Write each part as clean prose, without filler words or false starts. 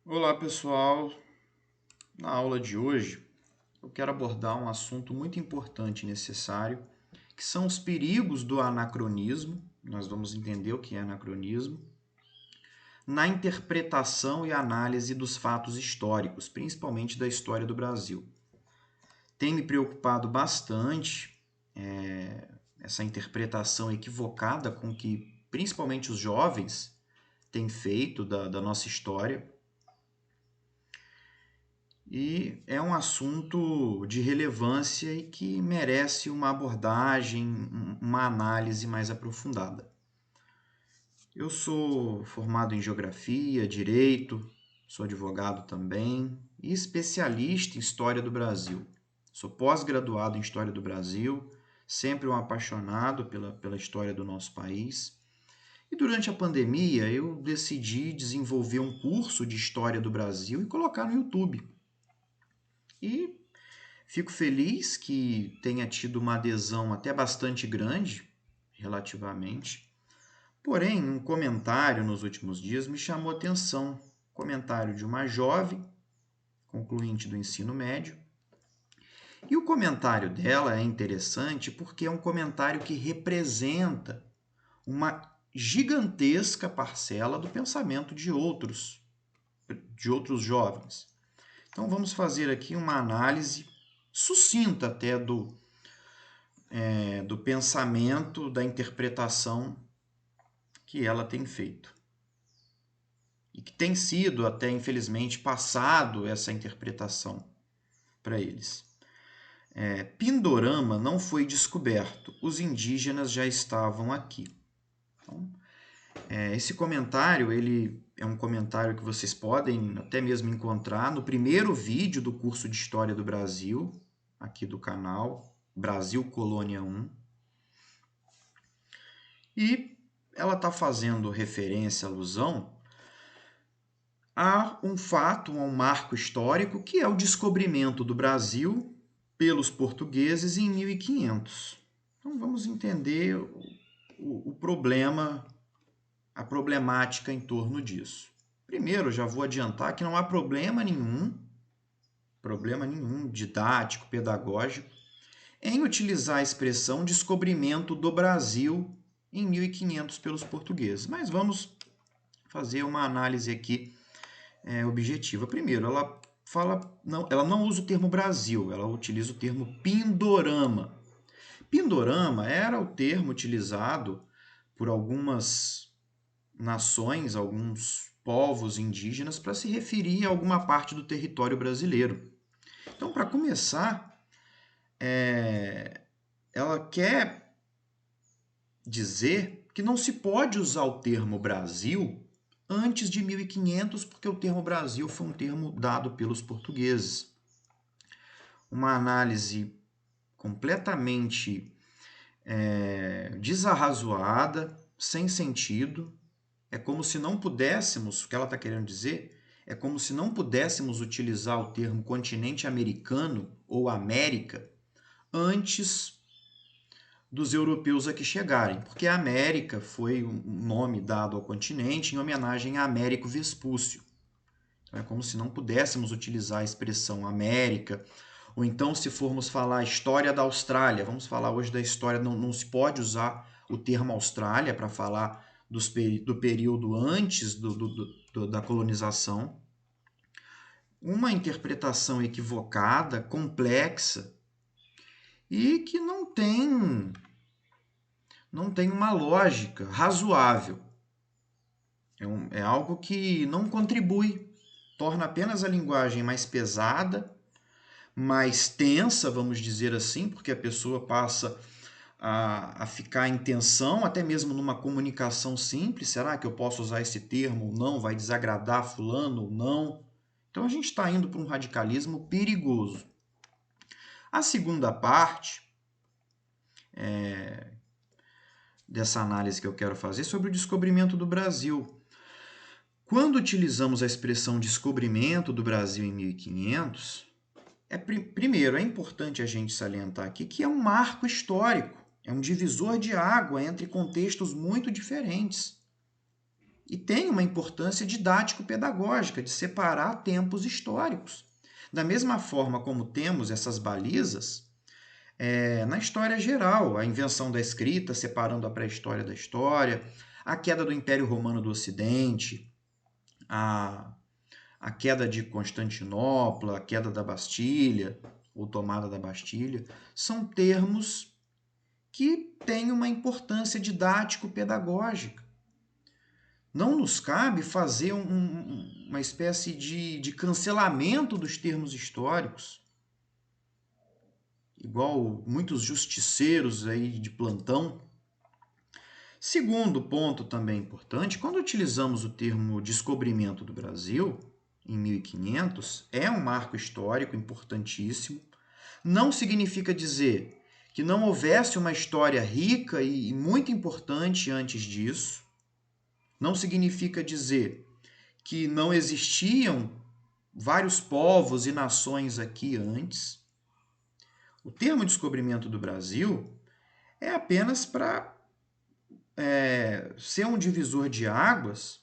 Olá pessoal, na aula de hoje eu quero abordar um assunto muito importante e necessário, que são os perigos do anacronismo. Nós vamos entender o que é anacronismo, na interpretação e análise dos fatos históricos, principalmente da história do Brasil. Tem me preocupado bastante essa interpretação equivocada com que principalmente os jovens têm feito da nossa história. E é um assunto de relevância e que merece uma abordagem, uma análise mais aprofundada. Eu sou formado em Geografia, Direito, sou advogado também e especialista em História do Brasil. Sou pós-graduado em História do Brasil, sempre um apaixonado pela história do nosso país. E durante a pandemia eu decidi desenvolver um curso de História do Brasil e colocar no YouTube. E fico feliz que tenha tido uma adesão até bastante grande, relativamente. Porém, um comentário nos últimos dias me chamou a atenção. Comentário de uma jovem, concluinte do ensino médio. E o comentário dela é interessante porque é um comentário que representa uma gigantesca parcela do pensamento de outros jovens. Então vamos fazer aqui uma análise sucinta até do pensamento, da interpretação que ela tem feito. E que tem sido até, infelizmente, passado essa interpretação para eles. Pindorama não foi descoberto, os indígenas já estavam aqui. Então, esse comentário ele é um comentário que vocês podem até mesmo encontrar no primeiro vídeo do curso de História do Brasil, aqui do canal, Brasil Colônia 1. E ela está fazendo referência, alusão, a um fato, a um marco histórico, que é o descobrimento do Brasil pelos portugueses em 1500. Então vamos entender o problema, a problemática em torno disso. Primeiro, já vou adiantar que não há problema nenhum didático, pedagógico, em utilizar a expressão descobrimento do Brasil em 1500 pelos portugueses. Mas vamos fazer uma análise aqui objetiva. Primeiro, ela não usa o termo Brasil, ela utiliza o termo Pindorama. Pindorama era o termo utilizado por algumas nações, alguns povos indígenas, para se referir a alguma parte do território brasileiro. Então, para começar, ela quer dizer que não se pode usar o termo Brasil antes de 1500, porque o termo Brasil foi um termo dado pelos portugueses. Uma análise completamente desarrazoada, sem sentido. É como se não pudéssemos, o que ela está querendo dizer, é como se não pudéssemos utilizar o termo continente americano ou América antes dos europeus aqui chegarem, porque a América foi um nome dado ao continente em homenagem a Américo Vespúcio. Então, é como se não pudéssemos utilizar a expressão América, ou então se formos falar história da Austrália, vamos falar hoje da história, não se pode usar o termo Austrália para falar do período antes da colonização. Uma interpretação equivocada, complexa, e que não tem uma lógica razoável. É algo que não contribui, torna apenas a linguagem mais pesada, mais tensa, vamos dizer assim, porque a pessoa passa a ficar em tensão, até mesmo numa comunicação simples. Será que eu posso usar esse termo ou não? Vai desagradar fulano ou não? Então a gente está indo para um radicalismo perigoso. A segunda parte dessa análise que eu quero fazer é sobre o descobrimento do Brasil. Quando utilizamos a expressão descobrimento do Brasil em 1500, primeiro, é importante a gente salientar aqui que é um marco histórico, é um divisor de água entre contextos muito diferentes. e tem uma importância didático-pedagógica de separar tempos históricos. Da mesma forma como temos essas balizas na história geral, a invenção da escrita, separando a pré-história da história, a queda do Império Romano do Ocidente, a queda de Constantinopla, a queda da Bastilha, ou tomada da Bastilha, são termos que têm uma importância didático-pedagógica. Não nos cabe fazer uma espécie de cancelamento dos termos históricos, igual muitos justiceiros aí de plantão. Segundo ponto também importante, quando utilizamos o termo descobrimento do Brasil, em 1500, é um marco histórico importantíssimo. Não significa dizer que não houvesse uma história rica e muito importante antes disso. Não significa dizer que não existiam vários povos e nações aqui antes. O termo descobrimento do Brasil é apenas para ser um divisor de águas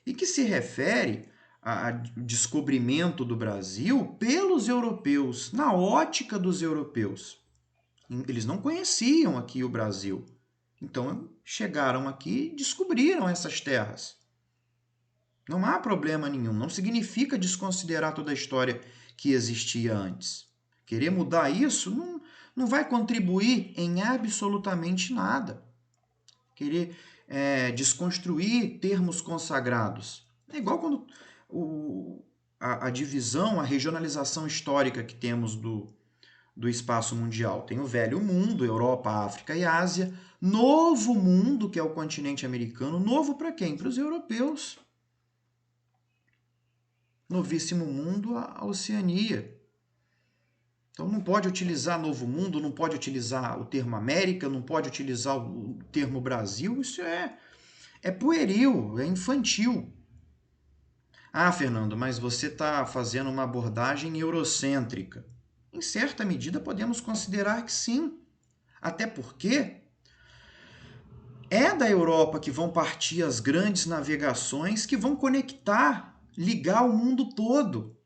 e que se refere ao descobrimento do Brasil pelos europeus, na ótica dos europeus. Eles não conheciam aqui o Brasil. Então chegaram aqui e descobriram essas terras. Não há problema nenhum. Não significa desconsiderar toda a história que existia antes. Querer mudar isso não vai contribuir em absolutamente nada. Querer desconstruir termos consagrados. É igual quando a divisão, a regionalização histórica que temos do espaço mundial. Tem o Velho Mundo, Europa, África e Ásia. Novo Mundo, que é o continente americano. Novo para quem? Para os europeus. Novíssimo Mundo, a Oceania. Então não pode utilizar Novo Mundo, não pode utilizar o termo América, não pode utilizar o termo Brasil. Isso é pueril, é infantil. Ah, Fernando, mas você está fazendo uma abordagem eurocêntrica. Em certa medida, podemos considerar que sim. Até porque é da Europa que vão partir as grandes navegações que vão conectar, ligar o mundo todo.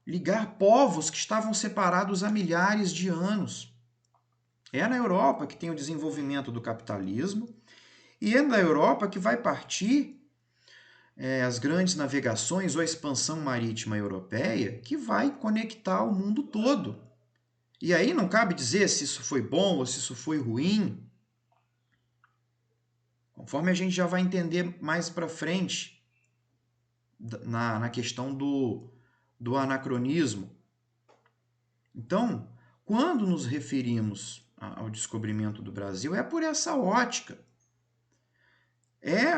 Ligar povos que estavam separados há milhares de anos. É na Europa que tem o desenvolvimento do capitalismo e é na Europa que vai partir as grandes navegações ou a expansão marítima europeia que vai conectar o mundo todo. E aí não cabe dizer se isso foi bom ou se isso foi ruim. Conforme a gente já vai entender mais para frente na questão do anacronismo. Então, quando nos referimos ao descobrimento do Brasil, é por essa ótica. É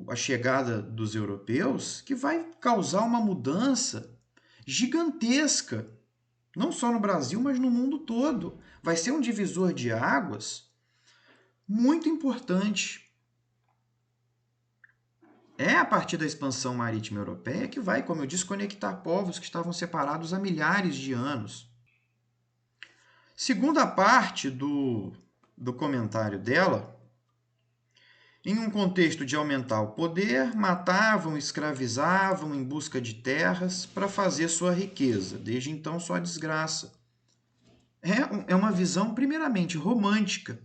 a chegada dos europeus que vai causar uma mudança gigantesca, não só no Brasil, mas no mundo todo. Vai ser um divisor de águas muito importante. É a partir da expansão marítima europeia que vai, como eu disse, conectar povos que estavam separados há milhares de anos. Segunda parte do comentário dela, em um contexto de aumentar o poder, matavam, escravizavam em busca de terras para fazer sua riqueza. Desde então, só desgraça. É uma visão, primeiramente, romântica.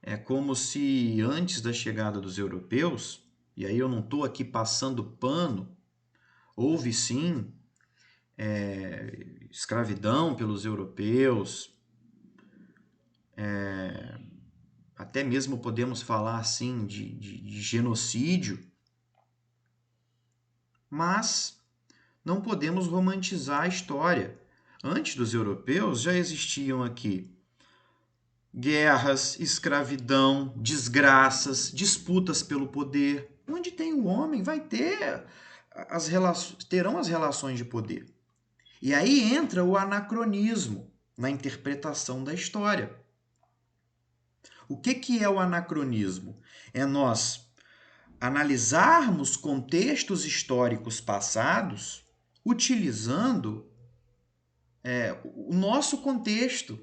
É como se antes da chegada dos europeus, e aí eu não estou aqui passando pano, houve sim escravidão pelos europeus, até mesmo podemos falar assim de genocídio, mas não podemos romantizar a história. Antes dos europeus já existiam aqui guerras, escravidão, desgraças, disputas pelo poder. Onde tem o homem, vai ter terão as relações de poder. E aí entra o anacronismo na interpretação da história. O que é o anacronismo? É nós analisarmos contextos históricos passados utilizando o nosso contexto.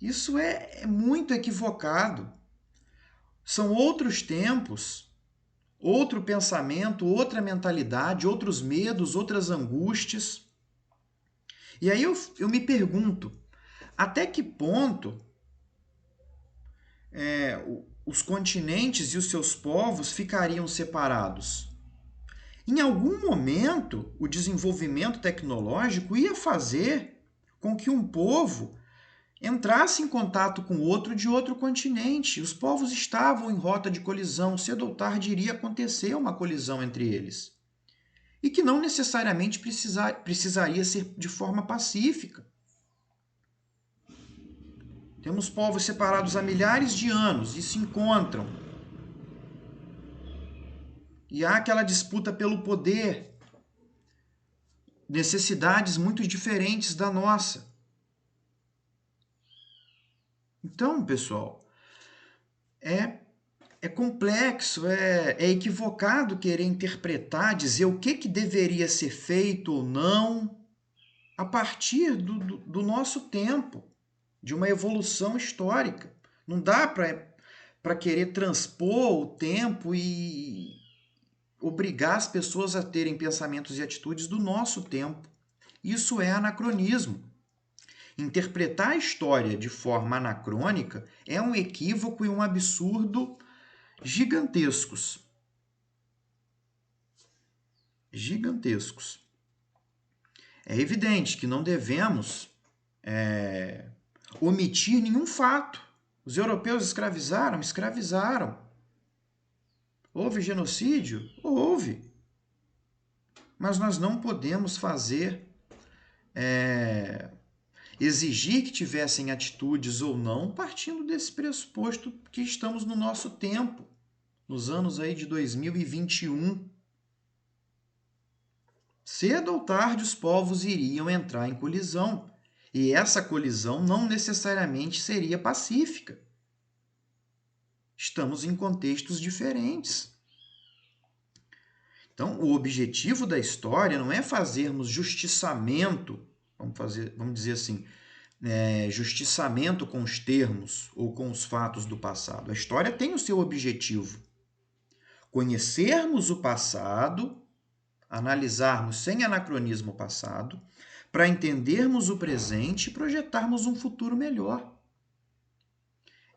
Isso é muito equivocado. São outros tempos, outro pensamento, outra mentalidade, outros medos, outras angústias. E aí eu me pergunto, até que ponto os continentes e os seus povos ficariam separados? Em algum momento, o desenvolvimento tecnológico ia fazer com que um povo entrasse em contato com outro de outro continente. Os povos estavam em rota de colisão, cedo ou tarde iria acontecer uma colisão entre eles. E que não necessariamente precisaria ser de forma pacífica. Temos povos separados há milhares de anos e se encontram. E há aquela disputa pelo poder, necessidades muito diferentes da nossa. Então, pessoal, é complexo, é equivocado querer interpretar, dizer o que deveria ser feito ou não a partir do nosso tempo, de uma evolução histórica. Não dá para querer transpor o tempo e obrigar as pessoas a terem pensamentos e atitudes do nosso tempo. Isso é anacronismo. Interpretar a história de forma anacrônica é um equívoco e um absurdo gigantescos. Gigantescos. É evidente que não devemos omitir nenhum fato. Os europeus escravizaram? Escravizaram. Houve genocídio? Houve. Mas nós não podemos exigir que tivessem atitudes ou não, partindo desse pressuposto que estamos no nosso tempo, nos anos aí de 2021. Cedo ou tarde os povos iriam entrar em colisão, e essa colisão não necessariamente seria pacífica. Estamos em contextos diferentes. Então, o objetivo da história não é fazermos justiçamento, vamos dizer assim, justiçamento com os termos ou com os fatos do passado. A história tem o seu objetivo. Conhecermos o passado, analisarmos sem anacronismo o passado, para entendermos o presente e projetarmos um futuro melhor.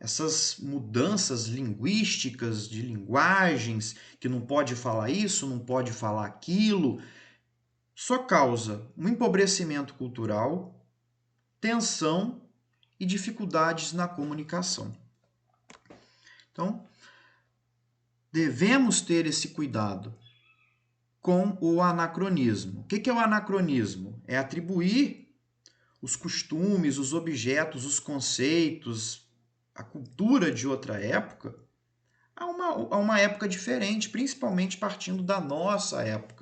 Essas mudanças linguísticas, de linguagens, que não pode falar isso, não pode falar aquilo, só causa um empobrecimento cultural, tensão e dificuldades na comunicação. Então, devemos ter esse cuidado com o anacronismo. O que é o anacronismo? É atribuir os costumes, os objetos, os conceitos, a cultura de outra época a uma época diferente, principalmente partindo da nossa época.